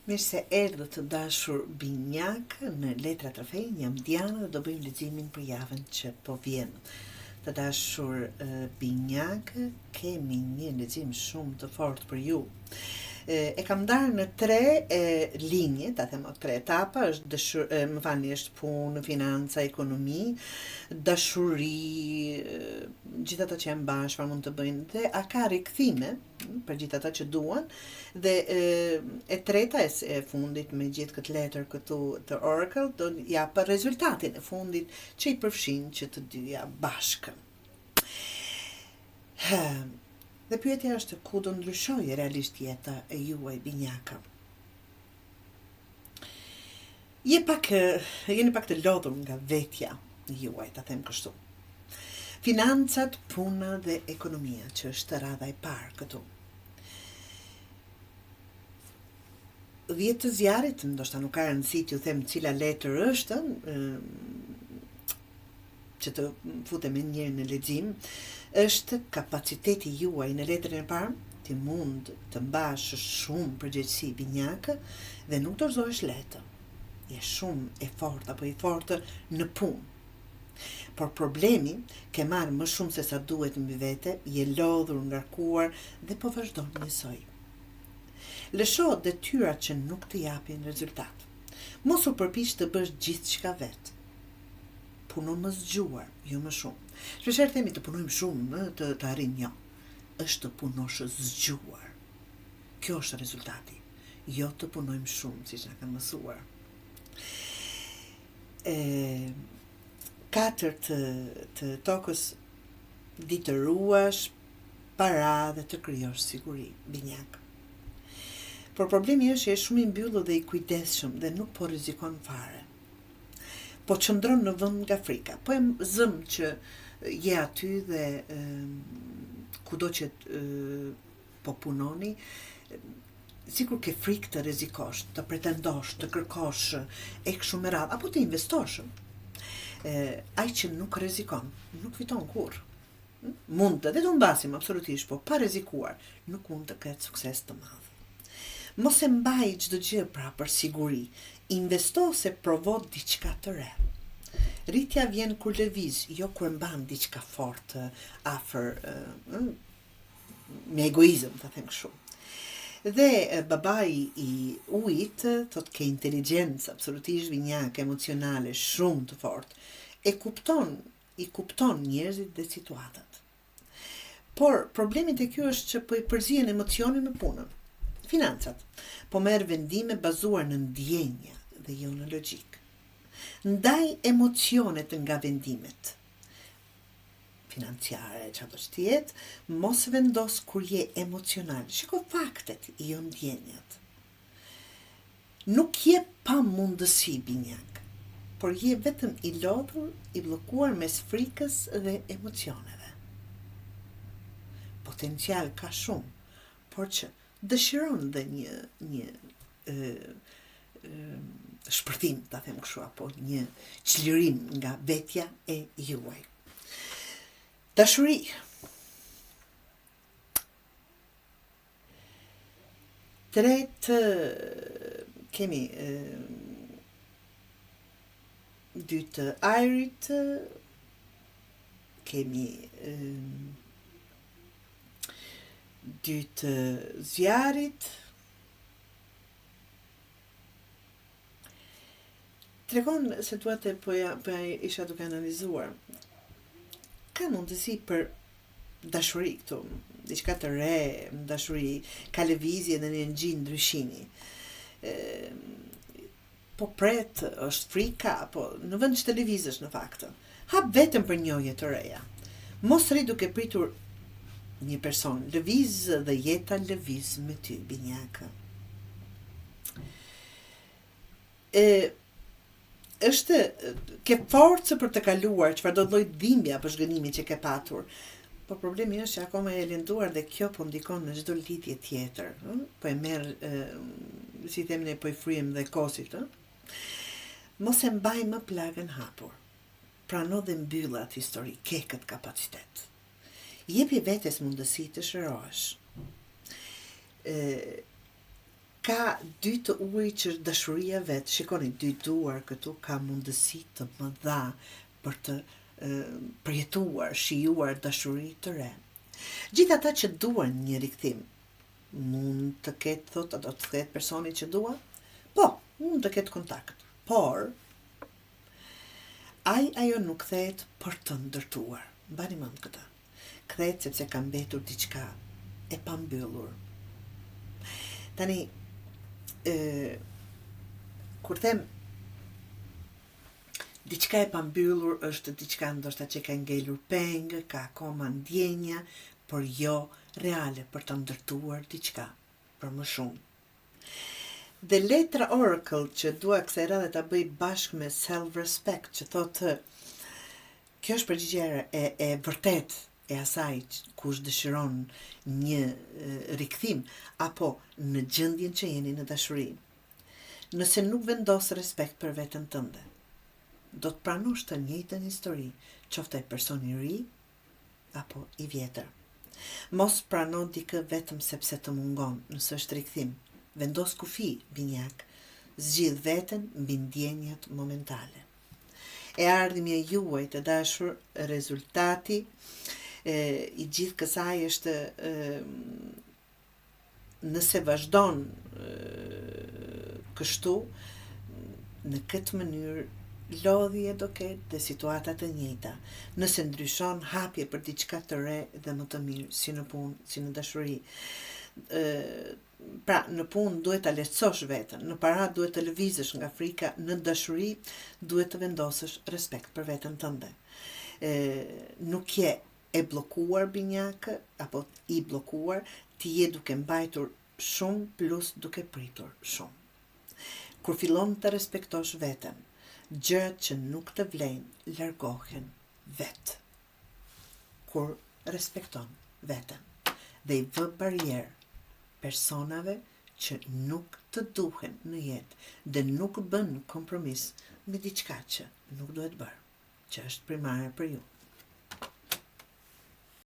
Mirë se erdhët të dashur binjak, në Letra Trofej, jam Diana dhe do bëjmë leximin për javën që po vjen. Të dashur binjak, kemi një lexim shumë të fortë për ju. E kam ndarë në 3 linje, ta them 3 etapa, është punë, financa, ekonomi, dashuri, gjithë ata që janë bashkë, çfarë mund të bëjnë, dhe a ka rikthime për gjithë ata që duan, dhe e treta e fundit me gjithë këtë letër këtu të Oracle do japë rezultatin e fundit që i përfshin që të dyja bashkë. Dhe pyetja është ku do ndryshojë realisht jeta e juaj binjaka. Jeni pak të lodhur nga vetja juaj, ta them kështu. Financat, puna dhe ekonomia, që është radha e parë këtu. Dhjetë të zjarit, ndoshta nuk ka rëndësi t'ju them cila letër është, që të futemi njëri në lexim, është kapaciteti juaj në letrën e parë, ti mund të mbash shumë përgjegjësi binjakë dhe nuk dorëzohesh lehtë. Je shumë e fortë apo i fortë në punë. Por problemi ke marrë më shumë se sa duhet mbi vete, je lodhur, ngarkuar dhe po vazhdon njësoj. Lësho detyrat që nuk të japin rezultat. Mos u përpiq të bësh gjithçka vetë. Puno më zgjuar, jo më shumë. Shpeshherë themi të punojmë shumë, të arrijmë, jo. Është të punosh zgjuar. Kjo është rezultati. Jo të punojmë shumë, siç na kanë mësuar. 4 të tokës, ditëruash, para dhe të krijosh siguri, binjak. Por problemi është që je shumë i mbyllur dhe i kujdesshëm dhe nuk po rrezikon fare. Po qëndron në vend nga frika. Po e zëm që je aty dhe kudo që po punoni, sikur ke frikë të rrezikosh, të pretendosh, të kërkosh e kështu me radhë, apo të investosh. Ai që nuk rrezikon, nuk fiton kurrë. Mund të humbasim absolutisht, po pa rrezikuar, nuk mund të ketë sukses të madh. Mos e mbaj çdo gjë pra për siguri. Investo se provo diçka të re. Rritja vjen kur lëviz, jo kur mban diçka fort afër me egoizëm, ta them kështu. Dhe babai i ujit thotë ke inteligjencë absolutisht binjake, emocionale, shumë të fortë. I kupton njerëzit dhe situatat. Por problemi te ky është që po i përzihen emocionin me punën. Financat, po merr vendime bazuar në ndjenja dhe jo në logjik. Ndaj emocionet nga vendimet financiare, çfarë do të jetë, mos vendos kur je emocional. Shiko faktet, jo ndjenjat. Nuk je pa mundësi binjak, por je vetëm i lodhur, i bllokuar mes frikës dhe emocioneve. Potencial ka shumë, por që dëshiron dhe një shpërthim, ta them kështu, apo një çlirim nga vetja e juaj. Dashuri. Kemi 2 të ajrit, kemi 2 të zjarit, tregon se duhet po isha duke analizuar. Ka mundësi për dashuri këtu, diçka të re, dashuri, ka lëvizje dhe energji ndryshimi. Po pret, është frika, po në vend që të lëvizësh në fakt. Hap vetëm për njohje të reja. Mos rri duke pritur një person, lëviz dhe jeta lëviz me ty, binjaka. Ke forcë për të kaluar çfarë do lloj dhimbje apo zhgënimi që ke patur. Po problemi është që akoma e lënduar dhe kjo po ndikon në çdo lidhje tjetër, po e merr si themi ne, po i frym dhe kosit, Mos e mbaj më plagën hapur. Prano dhe mbyll atë histori, ke këtë kapacitet. Jepi vetes mundësi të shërohesh. ka dy të ujë që dashuria vetë, shikoni, dy duar këtu ka mundësi të mëdha për të përjetuar, shijuar dashuri të re. Gjithë ata që duan një rikthim, mund të ketë, thot, do të ketë personi që dua? Po, mund të ketë kontakt, por ajo nuk kthehet për të ndërtuar. Mbani mend këtë. Kthehet sepse ka mbetur diçka e pambyllur. Tani, kur them diçka e pambyllur, është diçka ndoshta që ka ngelur pengë, ka akoma ndjenja, por jo reale për të ndërtuar diçka për më shumë. Dhe letra Oracle që dua kësaj radhe ta bëj bashkë me self-respect, që thotë kjo është përgjigje e vërtet e asaj kush dëshiron një rikthim apo në gjendjen që jeni në dashuri. Nëse nuk vendos respekt për veten tënde, do të pranosh të njëjtën histori, qoftë ai person i ri apo i vjetër. Mos prano dikë vetëm sepse të mungon, nëse është rikthim. Vendos kufi, binjak, zgjidh veten mbi ndjenjat momentale. E ardhmja juaj të dashur, rezultati i gjithë kësaj është nëse vazhdon kështu, në këtë mënyrë lodhje do ketë dhe situata të njëjta. Nëse ndryshon, hapje për diçka të re dhe më të mirë, si në punë, si në dashuri. Pra, në punë duhet ta lehtësosh veten, në para duhet të lëvizësh nga frika, në dashuri duhet të vendosësh respekt për veten tënde. Nuk je e bllokuar binjakë apo i bllokuar, ti je duke mbajtur shumë plus duke pritur shumë. Kur fillon të respektosh veten, gjërat që nuk të vlejnë largohen vetë. Kur respekton veten dhe i vë barierë personave që nuk të duhen në jetë dhe nuk bën kompromis me diçka që nuk duhet bërë, që është primare për ju.